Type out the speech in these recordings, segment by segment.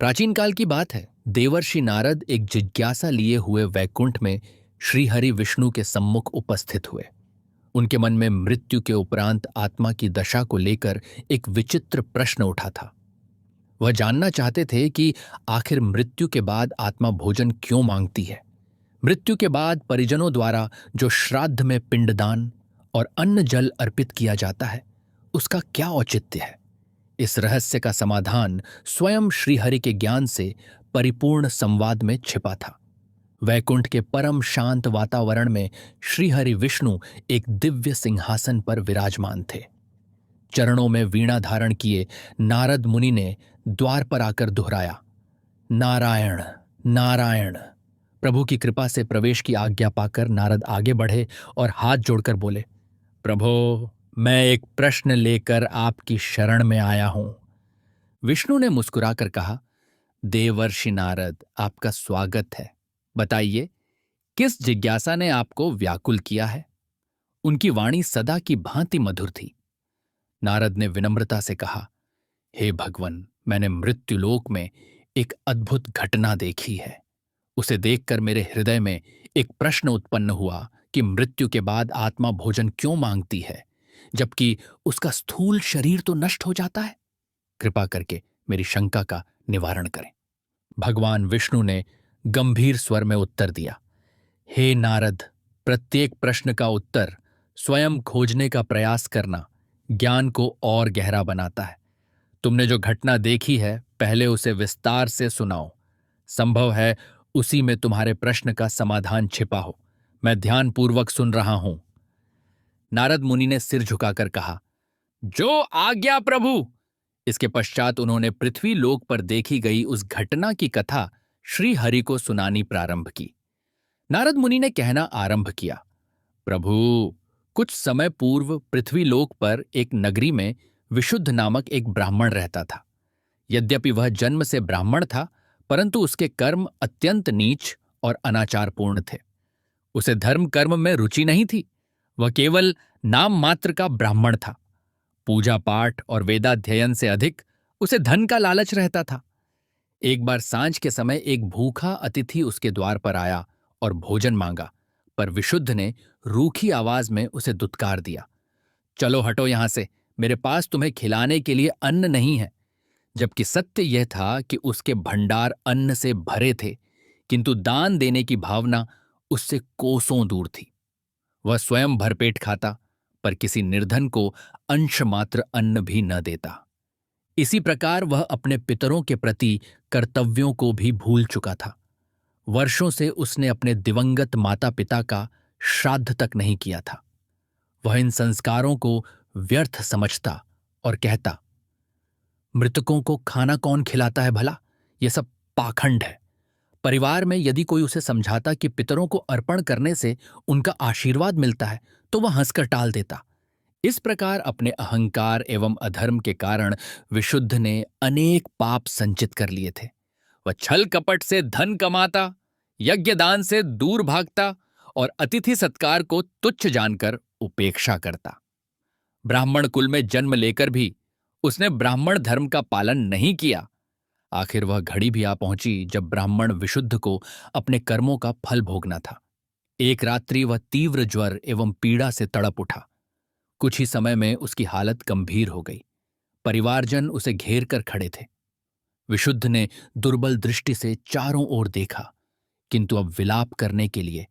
प्राचीन काल की बात है। देवर्षि नारद एक जिज्ञासा लिए हुए वैकुंठ में श्रीहरि विष्णु के सम्मुख उपस्थित हुए। उनके मन में मृत्यु के उपरांत आत्मा की दशा को लेकर एक विचित्र प्रश्न उठा था। वह जानना चाहते थे कि आखिर मृत्यु के बाद आत्मा भोजन क्यों मांगती है। मृत्यु के बाद परिजनों द्वारा जो श्राद्ध में पिंडदान और अन्न जल अर्पित किया जाता है, उसका क्या औचित्य है। इस रहस्य का समाधान स्वयं श्रीहरि के ज्ञान से परिपूर्ण संवाद में छिपा था। वैकुंठ के परम शांत वातावरण में श्रीहरि विष्णु एक दिव्य सिंहासन पर विराजमान थे। चरणों में वीणा धारण किए नारद मुनि ने द्वार पर आकर दोहराया, नारायण नारायण। प्रभु की कृपा से प्रवेश की आज्ञा पाकर नारद आगे बढ़े और हाथ जोड़कर बोले, प्रभो, मैं एक प्रश्न लेकर आपकी शरण में आया हूं। विष्णु ने मुस्कुराकर कहा, देवर्षि नारद, आपका स्वागत है। बताइए, किस जिज्ञासा ने आपको व्याकुल किया है। उनकी वाणी सदा की भांति मधुर थी। नारद ने विनम्रता से कहा, हे भगवन, मैंने मृत्युलोक में एक अद्भुत घटना देखी है। उसे देखकर मेरे हृदय में एक प्रश्न उत्पन्न हुआ कि मृत्यु के बाद आत्मा भोजन क्यों मांगती है, जबकि उसका स्थूल शरीर तो नष्ट हो जाता है। कृपा करके मेरी शंका का निवारण करें। भगवान विष्णु ने गंभीर स्वर में उत्तर दिया, हे नारद, प्रत्येक प्रश्न का उत्तर स्वयं खोजने का प्रयास करना ज्ञान को और गहरा बनाता है। तुमने जो घटना देखी है, पहले उसे विस्तार से सुनाओ। संभव है उसी में तुम्हारे प्रश्न का समाधान छिपा हो। मैं ध्यानपूर्वक सुन रहा हूं। नारद मुनि ने सिर झुकाकर कहा, जो आज्ञा प्रभु। इसके पश्चात उन्होंने पृथ्वी लोक पर देखी गई उस घटना की कथा श्री हरि को सुनानी प्रारंभ की। नारद मुनि ने कहना आरंभ किया, प्रभु, कुछ समय पूर्व पृथ्वी लोक पर एक नगरी में विशुद्ध नामक एक ब्राह्मण रहता था। यद्यपि वह जन्म से ब्राह्मण था, परंतु उसके कर्म अत्यंत नीच और अनाचारपूर्ण थे। उसे धर्म कर्म में रुचि नहीं थी। वह केवल नाम मात्र का ब्राह्मण था। पूजा पाठ और वेदाध्ययन से अधिक उसे धन का लालच रहता था। एक बार सांझ के समय एक भूखा अतिथि उसके द्वार पर आया और भोजन मांगा, पर विशुद्ध ने रूखी आवाज में उसे दुत्कार दिया, चलो हटो यहां से, मेरे पास तुम्हें खिलाने के लिए अन्न नहीं है। जबकि सत्य यह था कि उसके भंडार अन्न से भरे थे, किंतु दान देने की भावना उससे कोसों दूर थी। वह स्वयं भरपेट खाता, पर किसी निर्धन को अंश मात्र अन्न भी न देता। इसी प्रकार वह अपने पितरों के प्रति कर्तव्यों को भी भूल चुका था। वर्षों से उसने अपने दिवंगत माता पिता का श्राद्ध तक नहीं किया था। वह इन संस्कारों को व्यर्थ समझता और कहता, मृतकों को खाना कौन खिलाता है भला, यह सब पाखंड है। परिवार में यदि कोई उसे समझाता कि पितरों को अर्पण करने से उनका आशीर्वाद मिलता है, तो वह हंसकर टाल देता। इस प्रकार अपने अहंकार एवं अधर्म के कारण विशुद्ध ने अनेक पाप संचित कर लिए थे। वह छल कपट से धन कमाता, यज्ञ दान से दूर भागता और अतिथि सत्कार को तुच्छ जानकर उपेक्षा करता। ब्राह्मण कुल में जन्म लेकर भी उसने ब्राह्मण धर्म का पालन नहीं किया। आखिर वह घड़ी भी आ पहुंची जब ब्राह्मण विशुद्ध को अपने कर्मों का फल भोगना था। एक रात्रि वह तीव्र ज्वर एवं पीड़ा से तड़प उठा। कुछ ही समय में उसकी हालत गंभीर हो गई। परिवारजन उसे घेर कर खड़े थे। विशुद्ध ने दुर्बल दृष्टि से चारों ओर देखा, किंतु अब विलाप करने के लिए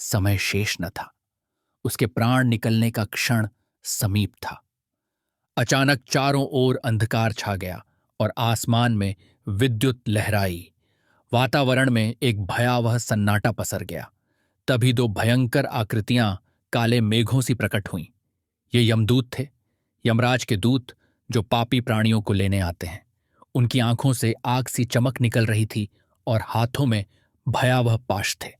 समय शेष न था। उसके प्राण निकलने का क्षण समीप था। अचानक चारों ओर अंधकार छा गया और आसमान में विद्युत लहराई। वातावरण में एक भयावह सन्नाटा पसर गया। तभी दो भयंकर आकृतियां काले मेघों सी प्रकट हुईं। ये यमदूत थे, यमराज के दूत जो पापी प्राणियों को लेने आते हैं। उनकी आंखों से आग सी चमक निकल रही थी और हाथों में भयावह पाश थे।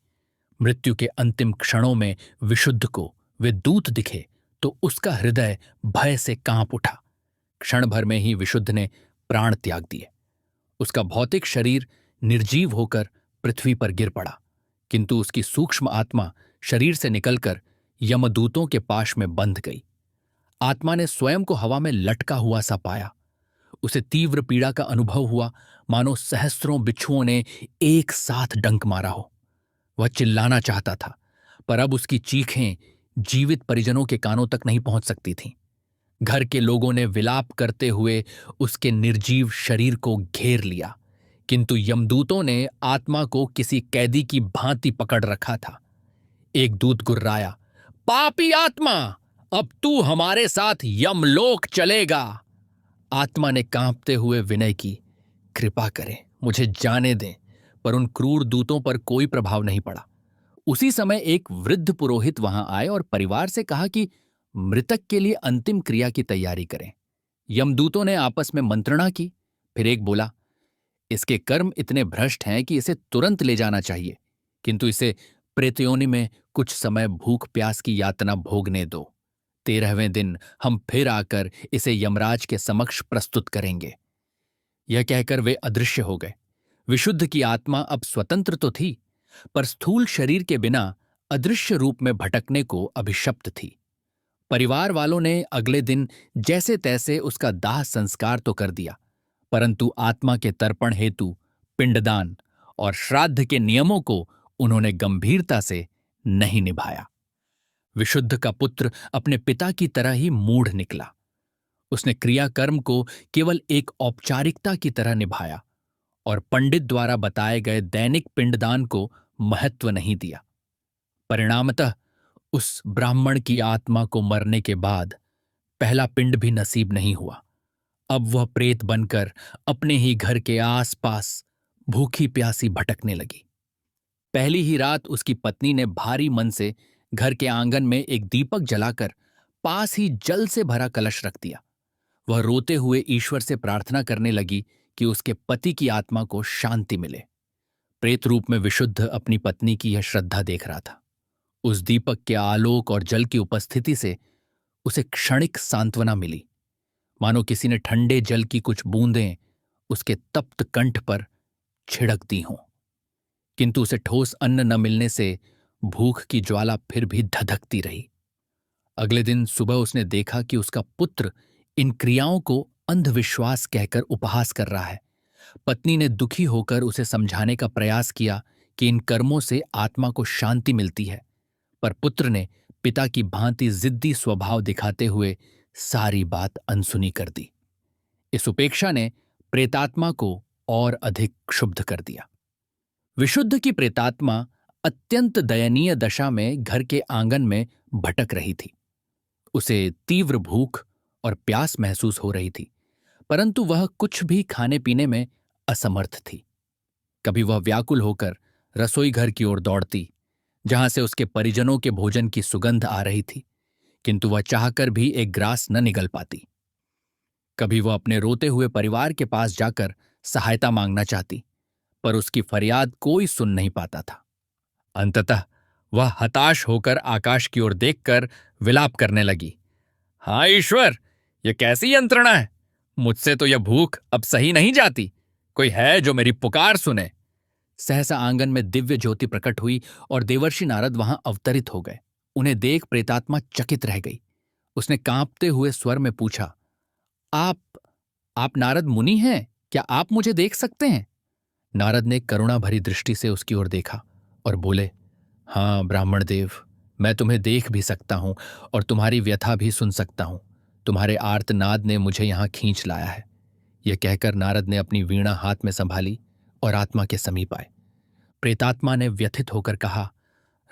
मृत्यु के अंतिम क्षणों में विशुद्ध को वे दूत दिखे तो उसका हृदय भय से कांप उठा। क्षण भर में ही विशुद्ध ने प्राण त्याग दिए। उसका भौतिक शरीर निर्जीव होकर पृथ्वी पर गिर पड़ा, किंतु उसकी सूक्ष्म आत्मा शरीर से निकलकर यमदूतों के पाश में बंध गई। आत्मा ने स्वयं को हवा में लटका हुआ सा पाया। उसे तीव्र पीड़ा का अनुभव हुआ, मानो सहस्रों बिच्छुओं ने एक साथ डंक मारा हो। वह चिल्लाना चाहता था, पर अब उसकी चीखें जीवित परिजनों के कानों तक नहीं पहुंच सकती थीं। घर के लोगों ने विलाप करते हुए उसके निर्जीव शरीर को घेर लिया, किंतु यमदूतों ने आत्मा को किसी कैदी की भांति पकड़ रखा था। एक दूत गुर्राया, पापी आत्मा, अब तू हमारे साथ यमलोक चलेगा। आत्मा ने कांपते हुए विनय की, कृपा करें, मुझे जाने दें। पर उन क्रूर दूतों पर कोई प्रभाव नहीं पड़ा। उसी समय एक वृद्ध पुरोहित वहां आए और परिवार से कहा कि मृतक के लिए अंतिम क्रिया की तैयारी करें। यमदूतों ने आपस में मंत्रणा की। फिर एक बोला, इसके कर्म इतने भ्रष्ट हैं कि इसे तुरंत ले जाना चाहिए, किंतु इसे प्रेतयोनि में कुछ समय भूख प्यास की यातना भोगने दो। 13वें दिन हम फिर आकर इसे यमराज के समक्ष प्रस्तुत करेंगे। यह कहकर वे अदृश्य हो गए। विशुद्ध की आत्मा अब स्वतंत्र तो थी, पर स्थूल शरीर के बिना अदृश्य रूप में भटकने को अभिशप्त थी। परिवार वालों ने अगले दिन जैसे तैसे उसका दाह संस्कार तो कर दिया, परंतु आत्मा के तर्पण हेतु पिंडदान और श्राद्ध के नियमों को उन्होंने गंभीरता से नहीं निभाया। विशुद्ध का पुत्र अपने पिता की तरह ही मूढ़ निकला। उसने क्रियाकर्म को केवल एक औपचारिकता की तरह निभाया और पंडित द्वारा बताए गए दैनिक पिंडदान को महत्व नहीं दिया। परिणामतः उस ब्राह्मण की आत्मा को मरने के बाद पहला पिंड भी नसीब नहीं हुआ। अब वह प्रेत बनकर अपने ही घर के आसपास भूखी प्यासी भटकने लगी। पहली ही रात उसकी पत्नी ने भारी मन से घर के आंगन में एक दीपक जलाकर पास ही जल से भरा कलश रख दिया। वह रोते हुए ईश्वर से प्रार्थना करने लगी कि उसके पति की आत्मा को शांति मिले। प्रेत रूप में विशुद्ध अपनी पत्नी की यह श्रद्धा देख रहा था। उस दीपक के आलोक और जल की उपस्थिति से उसे क्षणिक सांत्वना मिली, मानो किसी ने ठंडे जल की कुछ बूंदें उसके तप्त कंठ पर छिड़क दी हों। किंतु उसे ठोस अन्न न मिलने से भूख की ज्वाला फिर भी धधकती रही। अगले दिन सुबह उसने देखा कि उसका पुत्र इन क्रियाओं को अंधविश्वास कहकर उपहास कर रहा है। पत्नी ने दुखी होकर उसे समझाने का प्रयास किया कि इन कर्मों से आत्मा को शांति मिलती है, पर पुत्र ने पिता की भांति जिद्दी स्वभाव दिखाते हुए सारी बात अनसुनी कर दी। इस उपेक्षा ने प्रेतात्मा को और अधिक क्षुब्ध कर दिया। विशुद्ध की प्रेतात्मा अत्यंत दयनीय दशा में घर के आंगन में भटक रही थी। उसे तीव्र भूख और प्यास महसूस हो रही थी, परंतु वह कुछ भी खाने पीने में असमर्थ थी। कभी वह व्याकुल होकर रसोई घर की ओर दौड़ती, जहां से उसके परिजनों के भोजन की सुगंध आ रही थी, किंतु वह चाहकर भी एक ग्रास न निगल पाती। कभी वह अपने रोते हुए परिवार के पास जाकर सहायता मांगना चाहती, पर उसकी फरियाद कोई सुन नहीं पाता था। अंततः वह हताश होकर आकाश की ओर देखकर विलाप करने लगी, हाँ ईश्वर, यह कैसी यंत्रणा है? मुझसे तो यह भूख अब सही नहीं जाती। कोई है जो मेरी पुकार सुने। सहसा आंगन में दिव्य ज्योति प्रकट हुई और देवर्षि नारद वहां अवतरित हो गए। उन्हें देख प्रेतात्मा चकित रह गई। उसने कांपते हुए स्वर में पूछा, आप नारद मुनि हैं? क्या आप मुझे देख सकते हैं? नारद ने करुणा भरी दृष्टि से उसकी ओर देखा और बोले, हाँ ब्राह्मण देव, मैं तुम्हें देख भी सकता हूं और तुम्हारी व्यथा भी सुन सकता हूं। तुम्हारे आर्तनाद ने मुझे यहां खींच लाया है। यह कहकर नारद ने अपनी वीणा हाथ में संभाली और आत्मा के समीप आए। प्रेतात्मा ने व्यथित होकर कहा,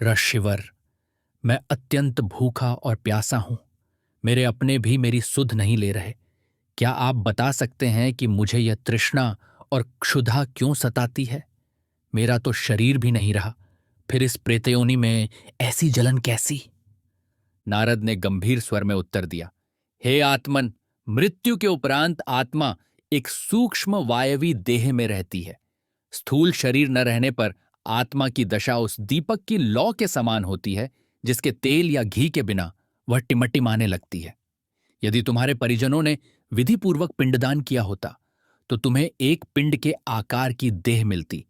ऋषिवर, मैं अत्यंत भूखा और प्यासा हूं। मेरे अपने भी मेरी सुध नहीं ले रहे। क्या आप बता सकते हैं कि मुझे यह तृष्णा और क्षुधा क्यों सताती है? मेरा तो शरीर भी नहीं रहा, फिर इस प्रेतयोनि में ऐसी जलन कैसी? नारद ने गंभीर स्वर में उत्तर दिया, हे आत्मन, मृत्यु के उपरांत आत्मा एक सूक्ष्म वायवी देह में रहती है। स्थूल शरीर न रहने पर आत्मा की दशा उस दीपक की लौ के समान होती है, जिसके तेल या घी के बिना वह टिमटिमाने लगती है। यदि तुम्हारे परिजनों ने विधिपूर्वक पिंडदान किया होता तो तुम्हें एक पिंड के आकार की देह मिलती,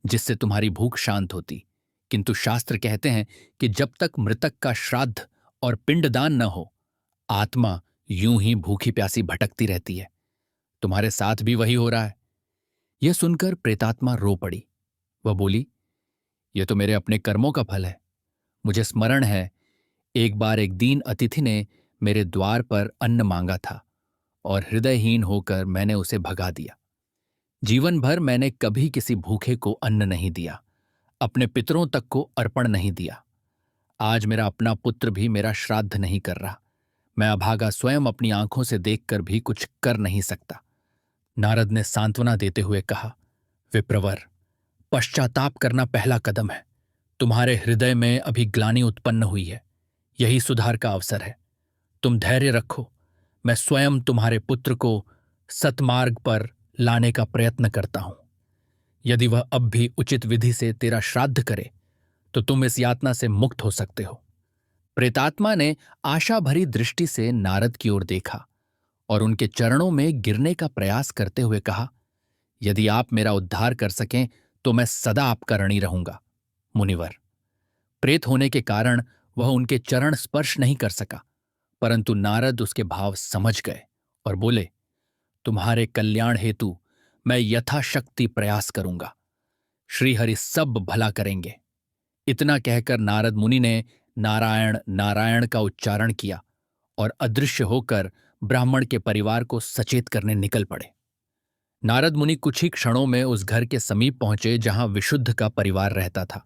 जिससे तुम्हारी भूख शांत होती। किंतु शास्त्र कहते हैं कि जब तक मृतक का श्राद्ध और पिंडदान न हो, आत्मा यूं ही भूखी प्यासी भटकती रहती है। तुम्हारे साथ भी वही हो रहा है। यह सुनकर प्रेतात्मा रो पड़ी। वह बोली, यह तो मेरे अपने कर्मों का फल है। मुझे स्मरण है, एक बार एक दीन अतिथि ने मेरे द्वार पर अन्न मांगा था और हृदयहीन होकर मैंने उसे भगा दिया। जीवन भर मैंने कभी किसी भूखे को अन्न नहीं दिया, अपने पितरों तक को अर्पण नहीं दिया। आज मेरा अपना पुत्र भी मेरा श्राद्ध नहीं कर रहा। मैं अभागा स्वयं अपनी आंखों से देखकर भी कुछ कर नहीं सकता। नारद ने सांत्वना देते हुए कहा, विप्रवर, पश्चाताप करना पहला कदम है। तुम्हारे हृदय में अभी ग्लानि उत्पन्न हुई है, यही सुधार का अवसर है। तुम धैर्य रखो, मैं स्वयं तुम्हारे पुत्र को सतमार्ग पर लाने का प्रयत्न करता हूं। यदि वह अब भी उचित विधि से तेरा श्राद्ध करे तो तुम इस यातना से मुक्त हो सकते हो। प्रेतात्मा ने आशा भरी दृष्टि से नारद की ओर देखा और उनके चरणों में गिरने का प्रयास करते हुए कहा, यदि आप मेरा उद्धार कर सकें तो मैं सदा आपका ऋणी रहूंगा। मुनिवर, प्रेत होने के कारण वह उनके चरण स्पर्श नहीं कर सका, परंतु नारद उसके भाव समझ गए और बोले, तुम्हारे कल्याण हेतु मैं यथाशक्ति प्रयास करूंगा। श्रीहरि सब भला करेंगे। इतना कहकर नारद मुनि ने नारायण नारायण का उच्चारण किया और अदृश्य होकर ब्राह्मण के परिवार को सचेत करने निकल पड़े। नारद मुनि कुछ ही क्षणों में उस घर के समीप पहुंचे जहां विशुद्ध का परिवार रहता था।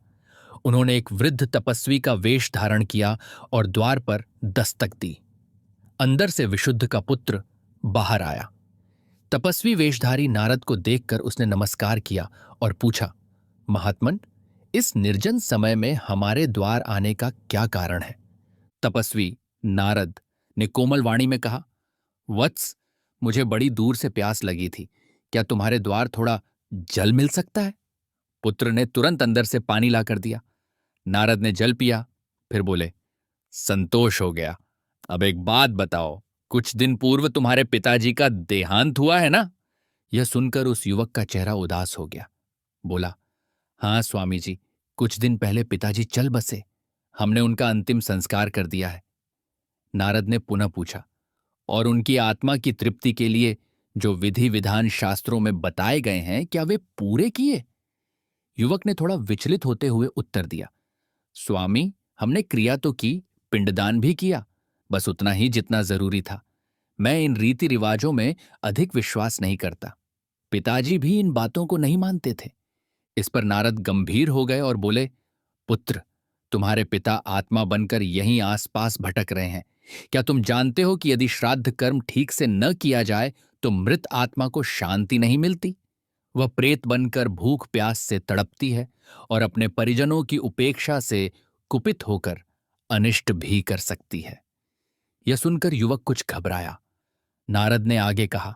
उन्होंने एक वृद्ध तपस्वी का वेश धारण किया और द्वार पर दस्तक दी। अंदर से विशुद्ध का पुत्र बाहर आया। तपस्वी वेशधारी नारद को देखकर उसने नमस्कार किया और पूछा, महात्मन, इस निर्जन समय में हमारे द्वार आने का क्या कारण है? तपस्वी नारद ने कोमल वाणी में कहा, वत्स, मुझे बड़ी दूर से प्यास लगी थी। क्या तुम्हारे द्वार थोड़ा जल मिल सकता है? पुत्र ने तुरंत अंदर से पानी लाकर दिया। नारद ने जल पिया, फिर बोले, संतोष हो गया। अब एक बात बताओ, कुछ दिन पूर्व तुम्हारे पिताजी का देहांत हुआ है ना? यह सुनकर उस युवक का चेहरा उदास हो गया। बोला, हाँ स्वामी जी, कुछ दिन पहले पिताजी चल बसे। हमने उनका अंतिम संस्कार कर दिया है। नारद ने पुनः पूछा, और उनकी आत्मा की तृप्ति के लिए जो विधि विधान शास्त्रों में बताए गए हैं, क्या वे पूरे किए? युवक ने थोड़ा विचलित होते हुए उत्तर दिया, स्वामी, हमने क्रिया तो की, पिंडदान भी किया, बस उतना ही जितना जरूरी था। मैं इन रीति रिवाजों में अधिक विश्वास नहीं करता। पिताजी भी इन बातों को नहीं मानते थे। इस पर नारद गंभीर हो गए और बोले, पुत्र, तुम्हारे पिता आत्मा बनकर यहीं आसपास भटक रहे हैं। क्या तुम जानते हो कि यदि श्राद्ध कर्म ठीक से न किया जाए तो मृत आत्मा को शांति नहीं मिलती? वह प्रेत बनकर भूख प्यास से तड़पती है और अपने परिजनों की उपेक्षा से कुपित होकर अनिष्ट भी कर सकती है। यह सुनकर युवक कुछ घबराया। नारद ने आगे कहा,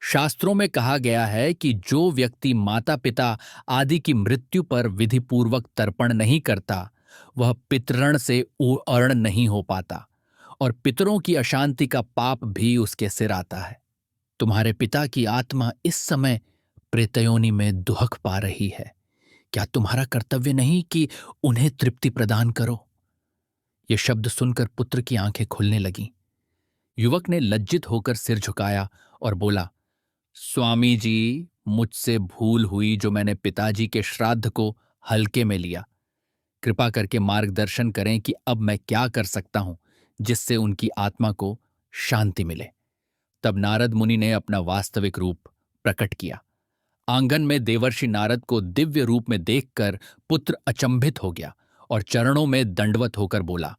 शास्त्रों में कहा गया है कि जो व्यक्ति माता पिता आदि की मृत्यु पर विधिपूर्वक तर्पण नहीं करता, वह पितृण से अर्ण नहीं हो पाता और पितरों की अशांति का पाप भी उसके सिर आता है। तुम्हारे पिता की आत्मा इस समय प्रेतयोनि में दुहक पा रही है। क्या तुम्हारा कर्तव्य नहीं कि उन्हें तृप्ति प्रदान करो? ये शब्द सुनकर पुत्र की आंखें खुलने लगीं। युवक ने लज्जित होकर सिर झुकाया और बोला, स्वामी जी, मुझसे भूल हुई जो मैंने पिताजी के श्राद्ध को हल्के में लिया। कृपा करके मार्गदर्शन करें कि अब मैं क्या कर सकता हूं जिससे उनकी आत्मा को शांति मिले। तब नारद मुनि ने अपना वास्तविक रूप प्रकट किया। आंगन में देवर्षि नारद को दिव्य रूप में देखकर पुत्र अचंभित हो गया और चरणों में दंडवत होकर बोला,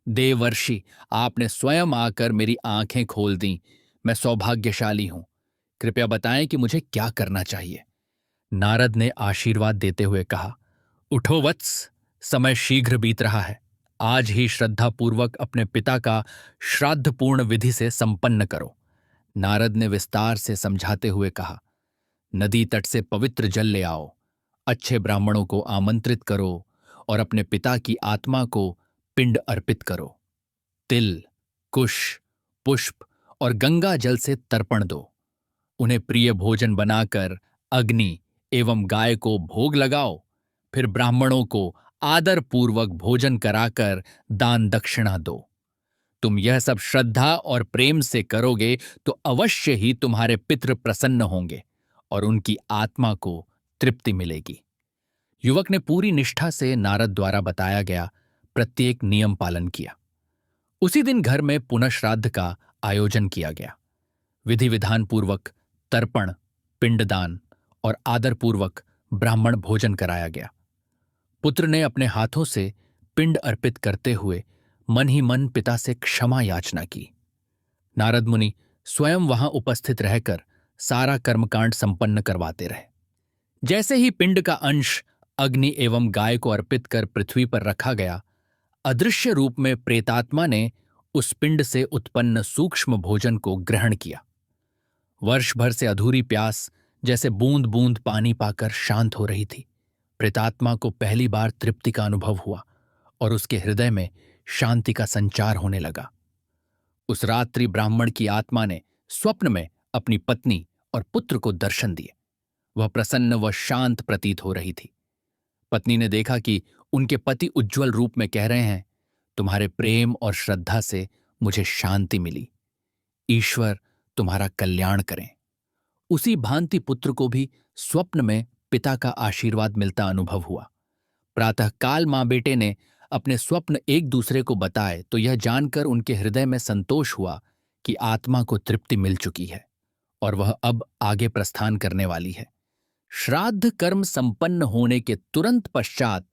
देवर्षि, आपने स्वयं आकर मेरी आंखें खोल दी। मैं सौभाग्यशाली हूं। कृपया बताएं कि मुझे क्या करना चाहिए। नारद ने आशीर्वाद देते हुए कहा, उठो वत्स, समय शीघ्र बीत रहा है। आज ही श्रद्धापूर्वक अपने पिता का श्राद्ध पूर्ण विधि से संपन्न करो। नारद ने विस्तार से समझाते हुए कहा, नदी तट से पवित्र जल ले आओ, अच्छे ब्राह्मणों को आमंत्रित करो और अपने पिता की आत्मा को पिंड अर्पित करो। तिल, कुश, पुष्प और गंगा जल से तर्पण दो। उन्हें प्रिय भोजन बनाकर अग्नि एवं गाय को भोग लगाओ। फिर ब्राह्मणों को आदर पूर्वक भोजन कराकर दान दक्षिणा दो। तुम यह सब श्रद्धा और प्रेम से करोगे तो अवश्य ही तुम्हारे पितृ प्रसन्न होंगे और उनकी आत्मा को तृप्ति मिलेगी। युवक ने पूरी निष्ठा से नारद द्वारा बताया गया प्रत्येक नियम पालन किया। उसी दिन घर में पुनः श्राद्ध का आयोजन किया गया। विधि विधान पूर्वक तर्पण, पिंडदान और आदरपूर्वक ब्राह्मण भोजन कराया गया। पुत्र ने अपने हाथों से पिंड अर्पित करते हुए मन ही मन पिता से क्षमा याचना की। नारद मुनि स्वयं वहां उपस्थित रहकर सारा कर्मकांड संपन्न करवाते रहे। जैसे ही पिंड का अंश अग्नि एवं गाय को अर्पित कर पृथ्वी पर रखा गया, अदृश्य रूप में प्रेतात्मा ने उस पिंड से उत्पन्न सूक्ष्म भोजन को ग्रहण किया। वर्ष भर से अधूरी प्यास जैसे बूंद बूंद पानी पाकर शांत हो रही थी। प्रेतात्मा को पहली बार तृप्ति का अनुभव हुआ और उसके हृदय में शांति का संचार होने लगा। उस रात्रि ब्राह्मण की आत्मा ने स्वप्न में अपनी पत्नी और पुत्र को दर्शन दिए। वह प्रसन्न व शांत प्रतीत हो रही थी। पत्नी ने देखा कि उनके पति उज्ज्वल रूप में कह रहे हैं, तुम्हारे प्रेम और श्रद्धा से मुझे शांति मिली। ईश्वर तुम्हारा कल्याण करें। उसी भांति पुत्र को भी स्वप्न में पिता का आशीर्वाद मिलता अनुभव हुआ। प्रातःकाल मां बेटे ने अपने स्वप्न एक दूसरे को बताए तो यह जानकर उनके हृदय में संतोष हुआ कि आत्मा को तृप्ति मिल चुकी है और वह अब आगे प्रस्थान करने वाली है। श्राद्ध कर्म संपन्न होने के तुरंत पश्चात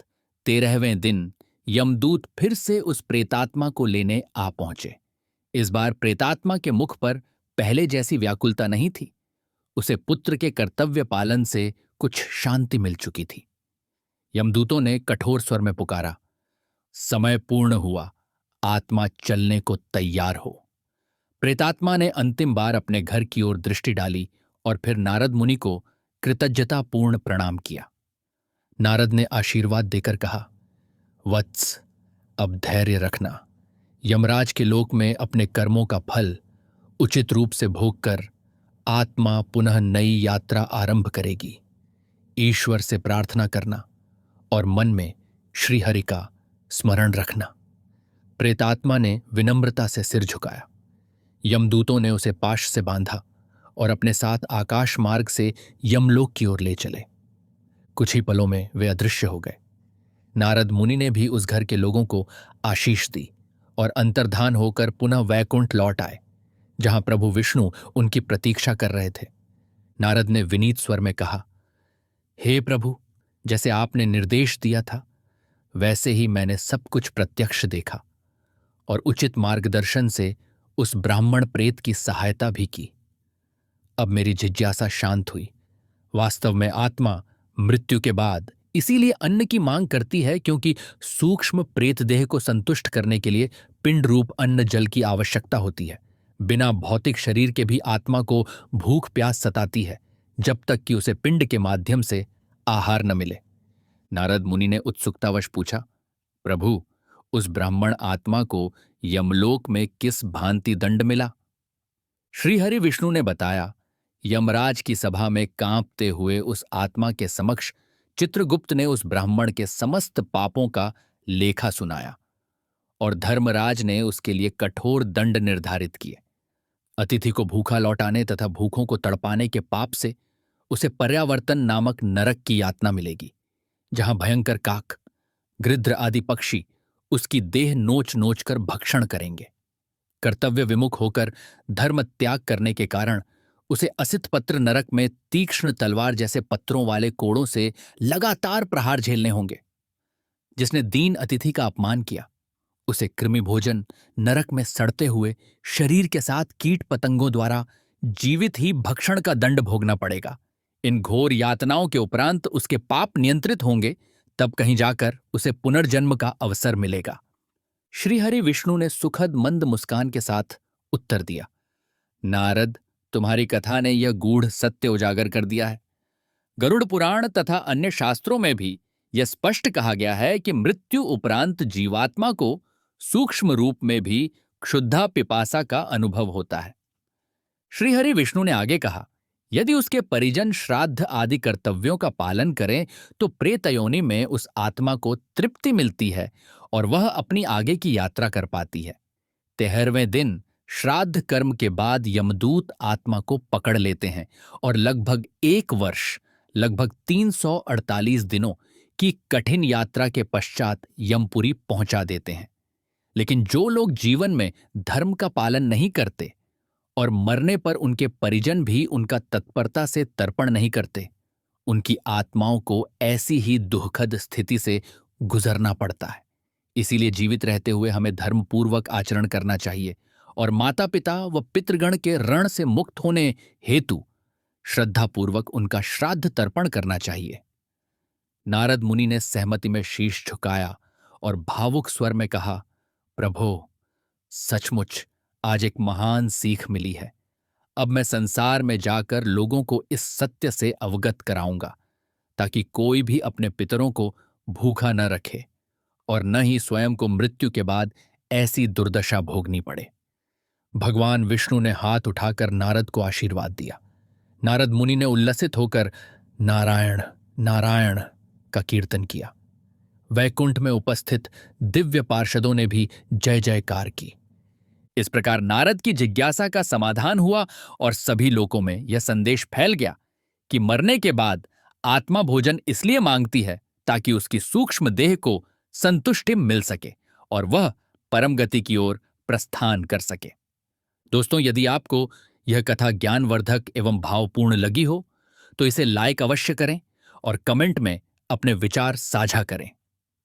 13वें दिन यमदूत फिर से उस प्रेतात्मा को लेने आ पहुंचे। इस बार प्रेतात्मा के मुख पर पहले जैसी व्याकुलता नहीं थी। उसे पुत्र के कर्तव्य पालन से कुछ शांति मिल चुकी थी। यमदूतों ने कठोर स्वर में पुकारा, समय पूर्ण हुआ, आत्मा चलने को तैयार हो। प्रेतात्मा ने अंतिम बार अपने घर की ओर दृष्टि डाली और फिर नारद मुनि को कृतज्ञतापूर्ण प्रणाम किया। नारद ने आशीर्वाद देकर कहा, वत्स, अब धैर्य रखना। यमराज के लोक में अपने कर्मों का फल उचित रूप से भोग कर आत्मा पुनः नई यात्रा आरंभ करेगी। ईश्वर से प्रार्थना करना और मन में श्रीहरि का स्मरण रखना। प्रेतात्मा ने विनम्रता से सिर झुकाया। यमदूतों ने उसे पाश से बांधा और अपने साथ आकाश मार्ग से यमलोक की ओर ले चले। कुछ ही पलों में वे अदृश्य हो गए। नारद मुनि ने भी उस घर के लोगों को आशीष दी और अंतर्धान होकर पुनः वैकुंठ लौट आए, जहां प्रभु विष्णु उनकी प्रतीक्षा कर रहे थे। नारद ने विनीत स्वर में कहा, हे प्रभु, जैसे आपने निर्देश दिया था वैसे ही मैंने सब कुछ प्रत्यक्ष देखा और उचित मार्गदर्शन से उस ब्राह्मण प्रेत की सहायता भी की। अब मेरी जिज्ञासा शांत हुई। वास्तव में आत्मा मृत्यु के बाद इसीलिए अन्न की मांग करती है क्योंकि सूक्ष्म प्रेतदेह को संतुष्ट करने के लिए पिंड रूप अन्न जल की आवश्यकता होती है। बिना भौतिक शरीर के भी आत्मा को भूख प्यास सताती है जब तक कि उसे पिंड के माध्यम से आहार न मिले। नारद मुनि ने उत्सुकतावश पूछा, प्रभु, उस ब्राह्मण आत्मा को यमलोक में किस भांति दंड मिला? श्रीहरि विष्णु ने बताया, यमराज की सभा में कांपते हुए उस आत्मा के समक्ष चित्रगुप्त ने उस ब्राह्मण के समस्त पापों का लेखा सुनाया और धर्मराज ने उसके लिए कठोर दंड निर्धारित किए। अतिथि को भूखा लौटाने तथा भूखों को तड़पाने के पाप से उसे पर्यावर्तन नामक नरक की यातना मिलेगी, जहां भयंकर काक, गृध्र आदि पक्षी उसकी देह नोच नोच कर भक्षण करेंगे। कर्तव्य विमुख होकर धर्म त्याग करने के कारण उसे असित पत्र नरक में तीक्ष्ण तलवार जैसे पत्रों वाले कोड़ों से लगातार प्रहार झेलने होंगे। जिसने दीन अतिथि का अपमान किया उसे कृमि भोजन नरक में सड़ते हुए शरीर के साथ कीट पतंगों द्वारा जीवित ही भक्षण का दंड भोगना पड़ेगा। इन घोर यातनाओं के उपरांत उसके पाप नियंत्रित होंगे, तब कहीं जाकर उसे पुनर्जन्म का अवसर मिलेगा। श्रीहरि विष्णु ने सुखद मंद मुस्कान के साथ उत्तर दिया, नारद, तुम्हारी कथा ने यह गूढ़ सत्य उजागर कर दिया है। गरुड़ पुराण तथा अन्य शास्त्रों में भी यह स्पष्ट कहा गया है कि मृत्यु उपरांत जीवात्मा को सूक्ष्म रूप में भी क्षुधा पिपासा का अनुभव होता है। श्रीहरि विष्णु ने आगे कहा, यदि उसके परिजन श्राद्ध आदि कर्तव्यों का पालन करें तो प्रेतयोनि में उस आत्मा को तृप्ति मिलती है और वह अपनी आगे की यात्रा कर पाती है। 13वें दिन श्राद्ध कर्म के बाद यमदूत आत्मा को पकड़ लेते हैं और लगभग 1 वर्ष, लगभग 348 दिनों की कठिन यात्रा के पश्चात यमपुरी पहुंचा देते हैं। लेकिन जो लोग जीवन में धर्म का पालन नहीं करते और मरने पर उनके परिजन भी उनका तत्परता से तर्पण नहीं करते, उनकी आत्माओं को ऐसी ही दुखद स्थिति से गुजरना पड़ता है। इसीलिए जीवित रहते हुए हमें धर्मपूर्वक आचरण करना चाहिए और माता पिता व पितृगण के ऋण से मुक्त होने हेतु श्रद्धापूर्वक उनका श्राद्ध तर्पण करना चाहिए। नारद मुनि ने सहमति में शीश झुकाया और भावुक स्वर में कहा, प्रभो, सचमुच आज एक महान सीख मिली है। अब मैं संसार में जाकर लोगों को इस सत्य से अवगत कराऊंगा ताकि कोई भी अपने पितरों को भूखा न रखे और न ही स्वयं को मृत्यु के बाद ऐसी दुर्दशा भोगनी पड़े। भगवान विष्णु ने हाथ उठाकर नारद को आशीर्वाद दिया। नारद मुनि ने उल्लसित होकर नारायण नारायण का कीर्तन किया। वैकुंठ में उपस्थित दिव्य पार्षदों ने भी जय जयकार की। इस प्रकार नारद की जिज्ञासा का समाधान हुआ और सभी लोगों में यह संदेश फैल गया कि मरने के बाद आत्मा भोजन इसलिए मांगती है ताकि उसकी सूक्ष्म देह को संतुष्टि मिल सके और वह परम गति की ओर प्रस्थान कर सके। दोस्तों, यदि आपको यह कथा ज्ञानवर्धक एवं भावपूर्ण लगी हो तो इसे लाइक अवश्य करें और कमेंट में अपने विचार साझा करें।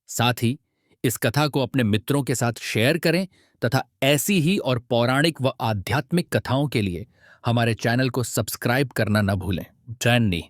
साथ ही इस कथा को अपने मित्रों के साथ शेयर करें तथा ऐसी ही और पौराणिक व आध्यात्मिक कथाओं के लिए हमारे चैनल को सब्सक्राइब करना न भूलें। जय हिंद।